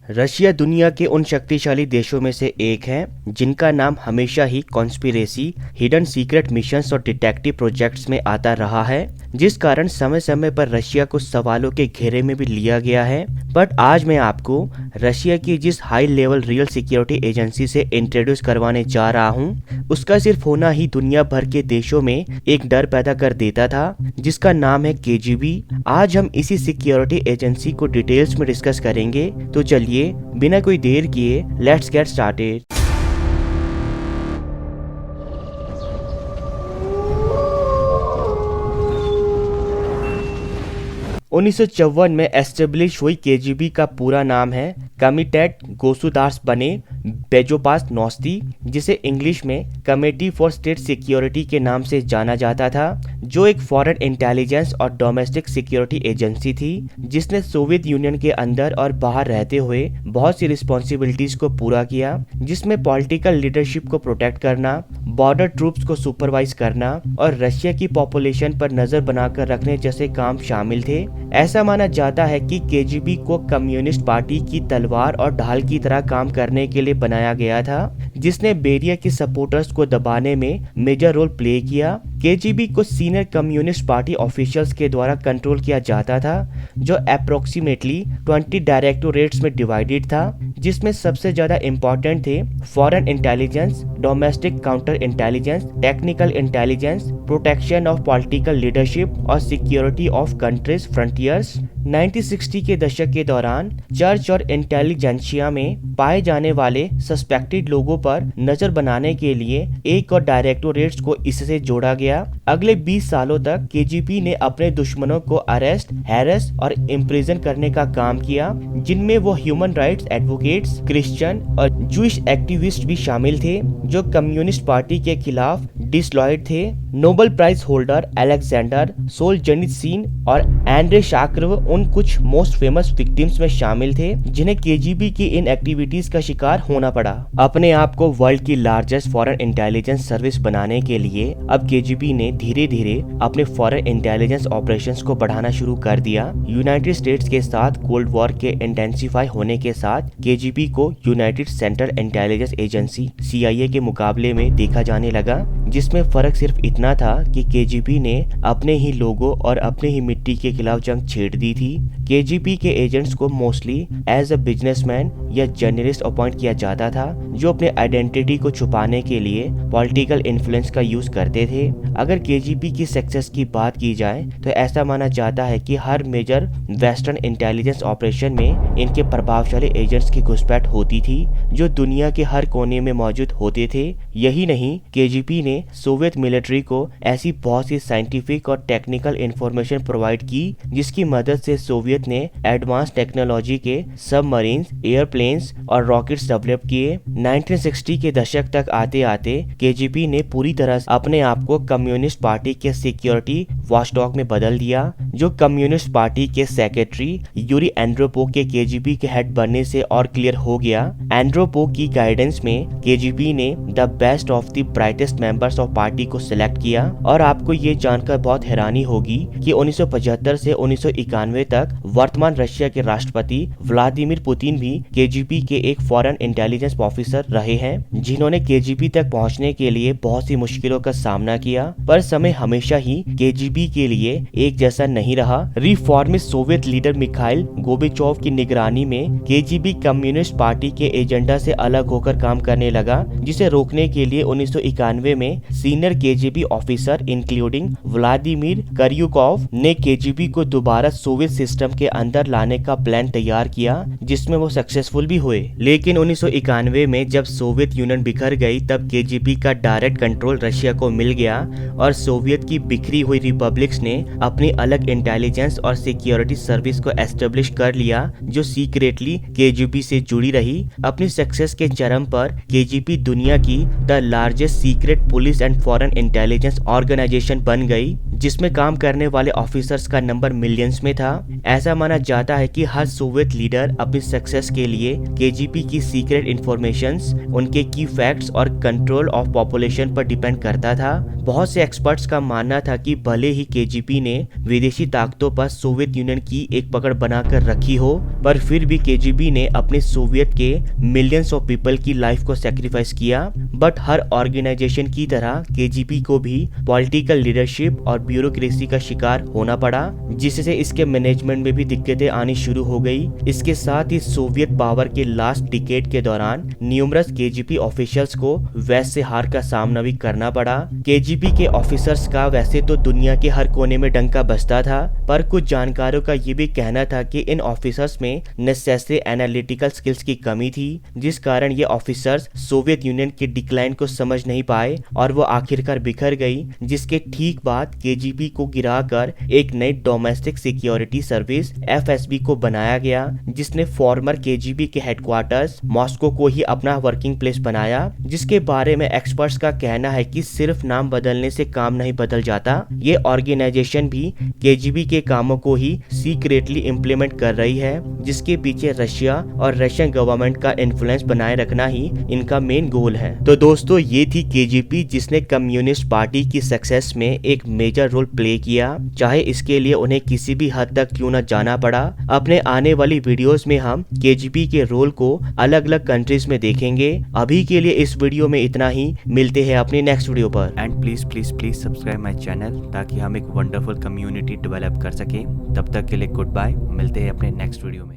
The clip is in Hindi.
रशिया दुनिया के उन शक्तिशाली देशों में से एक है जिनका नाम हमेशा ही कॉन्स्पिरेसी, हिडन सीक्रेट मिशंस और डिटेक्टिव प्रोजेक्ट्स में आता रहा है, जिस कारण समय समय पर रशिया को सवालों के घेरे में भी लिया गया है। बट आज मैं आपको रशिया की जिस high level real security agency से इंट्रोड्यूस करवाने जा रहा हूँ, उसका सिर्फ होना ही दुनिया भर के देशों में एक डर पैदा कर देता था, जिसका नाम है केजीबी। आज हम इसी सिक्योरिटी एजेंसी को डिटेल्स में डिस्कस करेंगे, तो चलिए बिना कोई देर किए लेट्स गेट स्टार्टेड। 1954 में एस्टेब्लिश हुई केजीबी का पूरा नाम है कमिटेट गोसुदार्स बने बेजोपास नोस्ती, जिसे इंग्लिश में कमेटी फॉर स्टेट सिक्योरिटी के नाम से जाना जाता था, जो एक फॉरेन इंटेलिजेंस और डोमेस्टिक सिक्योरिटी एजेंसी थी जिसने सोवियत यूनियन के अंदर और बाहर रहते हुए बहुत सी रिस्पॉन्सिबिलिटीज को पूरा किया, जिसमें पॉलिटिकल लीडरशिप को प्रोटेक्ट करना, बॉर्डर ट्रूप्स को सुपरवाइज करना और रशिया की पॉपुलेशन पर नजर बनाकर रखने जैसे काम शामिल थे। ऐसा माना जाता है कि केजीबी को कम्युनिस्ट पार्टी की तलवार और ढाल की तरह काम करने के लिए बनाया गया था, जिसने बेरिया के सपोर्टर्स को दबाने में मेजर रोल प्ले किया। केजीबी को सीनियर कम्युनिस्ट पार्टी ऑफिशियल्स के द्वारा कंट्रोल किया जाता था, जो अप्रोक्सीमेटली 20 डायरेक्टोरेट्स में डिवाइडेड था, जिसमें सबसे ज्यादा इंपॉर्टेंट थे foreign intelligence, domestic counter intelligence, technical intelligence, protection of political leadership और सिक्योरिटी ऑफ कंट्रीज फ्रंटियर्स। 1960 के दशक के दौरान चर्च और इंटेलिजेंसिया में पाए जाने वाले सस्पेक्टेड लोगों पर नजर बनाने के लिए एक और डायरेक्टोरेट्स को इससे जोड़ा गया। अगले 20 सालों तक केजीबी ने अपने दुश्मनों को अरेस्ट, हैरेस और इम्प्रिजन करने का काम किया, जिनमें वो ह्यूमन राइट्स एडवोकेट्स, क्रिश्चियन और जूइश एक्टिविस्ट भी शामिल थे, जो कम्युनिस्ट पार्टी के खिलाफ डिसलॉयड थे। Nobel prize holder Alexander Solzhenitsyn और एंड्रे शाक्रव उन कुछ मोस्ट फेमस विक्टिम्स में शामिल थे, जिन्हें केजीबी की इन एक्टिविटीज का शिकार होना पड़ा। अपने आप को वर्ल्ड की लार्जेस्ट फॉरेन इंटेलिजेंस सर्विस बनाने के लिए अब केजीबी ने धीरे धीरे अपने फॉरेन इंटेलिजेंस ऑपरेशंस को बढ़ाना शुरू कर दिया। यूनाइटेड स्टेट्स के साथ कोल्ड वॉर के इंटेंसिफाई होने के साथ केजीबी को United central intelligence agency (CIA) के मुकाबले में देखा जाने लगा, जिसमें फर्क सिर्फ इतना था कि केजीबी ने अपने ही लोगों और अपने ही मिट्टी के खिलाफ जंग छेड़ दी थी। केजीबी के एजेंट्स को मोस्टली एज अ बिजनेसमैन या जर्नलिस्ट अपॉइंट किया जाता था, जो अपने आइडेंटिटी को छुपाने के लिए पॉलिटिकल इन्फ्लुएंस का यूज करते थे। अगर केजीबी की सक्सेस की बात की जाए तो ऐसा माना जाता है कि हर मेजर वेस्टर्न इंटेलिजेंस ऑपरेशन में इनके प्रभावशाली एजेंट्स की घुसपैठ होती थी, जो दुनिया के हर कोने में मौजूद होते थे। यही नहीं, केजीबी ने सोवियत मिलिट्री को ऐसी बहुत सी साइंटिफिक और टेक्निकल इंफॉर्मेशन प्रोवाइड की, जिसकी मदद से सोवियत ने एडवांस टेक्नोलॉजी के सबमरीन्स, एयरप्लेन्स और रॉकेट्स डेवलप किए। 1960 के दशक तक आते आते केजीबी ने पूरी तरह अपने आप को कम्युनिस्ट पार्टी के सिक्योरिटी वॉचडॉग में बदल दिया, जो कम्युनिस्ट पार्टी के सेक्रेटरी यूरी एंड्रोपोव के केजीबी के हेड बनने से और क्लियर हो गया। एंड्रोपोव की गाइडेंस में केजीबी ने the best of the brightest members of party को सिलेक्ट किया, और आपको ये जानकर बहुत हैरानी होगी कि 1975 से 1991 तक वर्तमान रशिया के राष्ट्रपति व्लादिमीर पुतिन भी केजीबी के एक फॉरेन इंटेलिजेंस ऑफिसर रहे हैं, जिन्होंने केजीबी तक पहुंचने के लिए बहुत सी मुश्किलों का सामना किया। पर समय हमेशा ही केजीबी के लिए एक जैसा नहीं रहा। Reformist Soviet leader Mikhail Gorbachev की निगरानी में केजीबी कम्युनिस्ट पार्टी के एजेंडा से अलग होकर काम करने लगा, जिसे रोकने के लिए 1991 में senior KGB officer including Vladimir Kryuchkov ने केजीबी को दोबारा सोवियत सिस्टम के अंदर लाने का प्लान तैयार किया, जिसमें वो सक्सेसफुल भी हुए। लेकिन 1991 में जब सोवियत यूनियन बिखर गई, तब केजीबी का डायरेक्ट कंट्रोल रशिया को मिल गया और सोवियत की बिखरी हुई रिपब्लिक्स ने अपनी अलग इंटेलिजेंस और सिक्योरिटी सर्विस को एस्टेब्लिश कर लिया, जो सीक्रेटली केजीबी से जुड़ी रही। अपनी सक्सेस के चरम पर केजीबी दुनिया की the largest secret police and foreign intelligence organisation बन गई, जिसमें काम करने वाले ऑफिसर्स का नंबर मिलियंस में था। ऐसा माना जाता है कि हर सोवियत लीडर अपनी सक्सेस के लिए केजीबी की सीक्रेट इंफॉर्मेशंस, उनके की फैक्ट्स और कंट्रोल ऑफ पॉपुलेशन पर डिपेंड करता था। बहुत से एक्सपर्ट्स का मानना था कि भले ही केजीबी ने विदेशी ताकतों पर सोवियत यूनियन की एक पकड़ बनाकर रखी हो, पर फिर भी केजीबी ने अपने सोवियत के मिलियंस ऑफ पीपल की लाइफ को सैक्रिफाइस किया। बट हर ऑर्गेनाइजेशन की तरह केजीबी को भी पॉलिटिकल लीडरशिप और ब्यूरोक्रेसी का शिकार होना पड़ा, जिससे इसके मैनेजमेंट में भी दिक्कतें आनी शुरू हो गई। इसके साथ ही सोवियत पावर के लास्ट डिकेड के दौरान न्यूमरस केजीबी ऑफिशियल्स को वेस्ट से हार का सामना भी करना पड़ा। केजीबी के ऑफिसर्स का वैसे तो दुनिया के हर कोने में डंका बजता था, पर कुछ जानकारों का ये भी कहना था कि इन ऑफिसर्स में नेसेसरी एनालिटिकल स्किल्स की कमी थी, जिस कारण ये ऑफिसर्स सोवियत यूनियन के डिक्लाइन को समझ नहीं पाए और वो आखिरकार बिखर गई। जिसके ठीक बाद केजीबी को गिराकर एक नई डोमेस्टिक सिक्योरिटी सर्विस एफएसबी को बनाया गया, जिसने फॉर्मर केजीबी के हेडक्वार्टर्स मॉस्को को ही अपना वर्किंग प्लेस बनाया, जिसके बारे में एक्सपर्ट्स का कहना है कि सिर्फ नाम बदलने से काम नहीं बदल जाता। ये ऑर्गेनाइजेशन भी केजीबी के कामों को ही सीक्रेटली इम्प्लीमेंट कर रही है, जिसके पीछे रशिया और रशियन गवर्नमेंट का इन्फ्लुएंस बनाए रखना ही इनका मेन गोल है। तो दोस्तों, ये थी केजीबी, जिसने कम्युनिस्ट पार्टी की सक्सेस में एक मेजर रोल प्ले किया, चाहे इसके लिए उन्हें किसी भी हद तक क्यों न जाना पड़ा। अपने आने वाली वीडियोस में हम केजीबी के रोल को अलग अलग कंट्रीज में देखेंगे। अभी के लिए इस वीडियो में इतना ही, मिलते हैं अपनी नेक्स्ट वीडियो पर। And please please please subscribe my channel, ताकि हम एक वंडरफुल कम्युनिटी डेवलप कर सके। तब तक के लिए गुड बाय, मिलते हैं अपने नेक्स्ट वीडियो में।